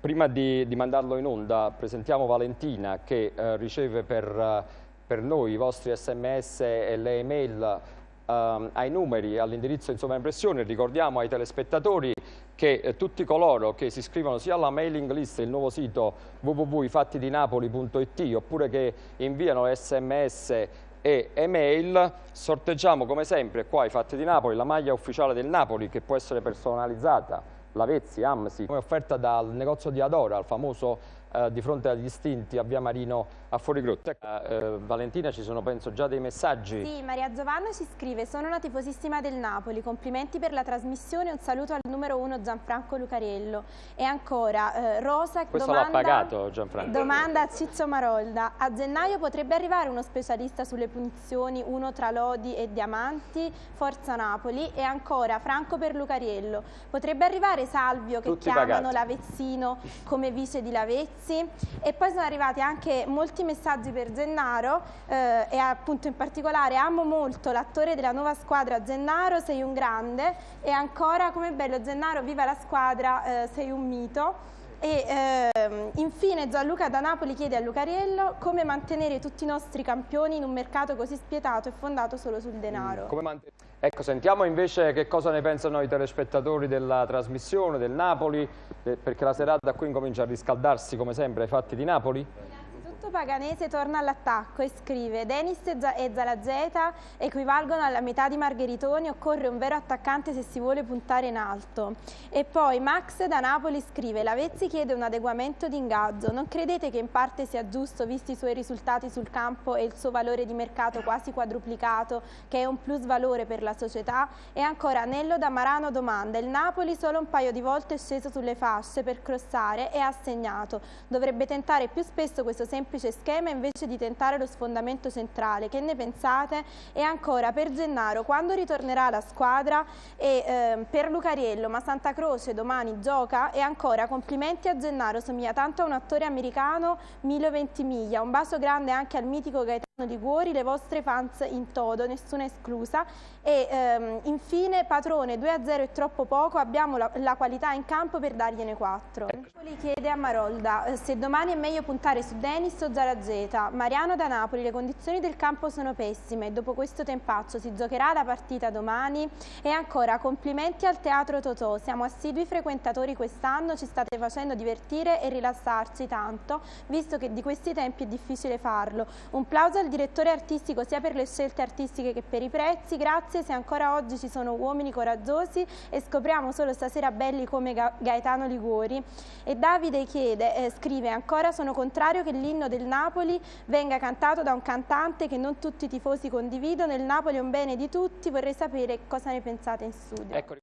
Prima di mandarlo in onda presentiamo Valentina che riceve per noi i vostri sms e le email ai numeri, all'indirizzo in sovraimpressione. Ricordiamo ai telespettatori che tutti coloro che si iscrivono sia alla mailing list, il nuovo sito www.ifattidinapoli.it, oppure che inviano sms e email, sorteggiamo come sempre qua ai Fatti di Napoli la maglia ufficiale del Napoli, che può essere personalizzata, Lavezzi, Amsi, come offerta dal negozio di Adora, il famoso di fronte agli Stinti a Via Marino a Fuorigrotta. Valentina, ci sono penso già dei messaggi. Sì, Maria Giovanna ci scrive: sono una tifosissima del Napoli, complimenti per la trasmissione, un saluto al numero 1 Gianfranco Lucariello. E ancora Rosa questo l'ha pagato Gianfranco. Domanda a Ciccio Marolda: a gennaio potrebbe arrivare uno specialista sulle punizioni, uno tra lodi e diamanti? Forza Napoli. E ancora Franco per Lucariello: potrebbe arrivare Salvio, che tutti chiamano pagati, Lavezzino, come vice di Lavezzi? E poi sono arrivati anche molti messaggi per Gennaro e appunto in particolare: amo molto l'attore della nuova squadra Gennaro, sei un grande. E ancora: come bello Gennaro, viva la squadra, sei un mito. E infine Gianluca da Napoli chiede a Lucariello come mantenere tutti i nostri campioni in un mercato così spietato e fondato solo sul denaro. Ecco, sentiamo invece che cosa ne pensano i telespettatori della trasmissione del Napoli, perché la serata qui incomincia a riscaldarsi come sempre ai Fatti di Napoli. Paganese torna all'attacco e scrive: Denis e Zalazeta equivalgono alla metà di Margheritoni, occorre un vero attaccante se si vuole puntare in alto. E poi Max da Napoli scrive: Lavezzi chiede un adeguamento di ingaggio, non credete che in parte sia giusto visti i suoi risultati sul campo e il suo valore di mercato quasi quadruplicato, che è un plus valore per la società? E ancora Nello da Marano domanda: il Napoli solo un paio di volte è sceso sulle fasce per crossare e ha segnato, dovrebbe tentare più spesso questo semplice schema invece di tentare lo sfondamento centrale, che ne pensate? E ancora per Gennaro: quando ritornerà la squadra? E per Lucariello: ma Santa Croce domani gioca? E ancora complimenti a Gennaro, somiglia tanto a un attore americano, Milo Ventimiglia. Un bacio grande anche al mitico Gaetano Liguori, le vostre fans in toto, nessuna esclusa. E infine Patrone, 2-0 è troppo poco, abbiamo la qualità in campo per dargliene 4. Napoli chiede a Marolda se domani è meglio puntare su Denis o Zalazeta. Mariano da Napoli: le condizioni del campo sono pessime, dopo questo tempaccio si giocherà la partita domani? E ancora complimenti al Teatro Totò, siamo assidui frequentatori quest'anno, ci state facendo divertire e rilassarci tanto, visto che di questi tempi è difficile farlo. Un plauso al direttore artistico sia per le scelte artistiche che per i prezzi, grazie se ancora oggi ci sono uomini coraggiosi e scopriamo solo stasera belli come Gaetano Liguori. E Davide scrive ancora: sono contrario che l'inno del Napoli venga cantato da un cantante che non tutti i tifosi condividono, il Napoli è un bene di tutti, vorrei sapere cosa ne pensate in studio. Ecco.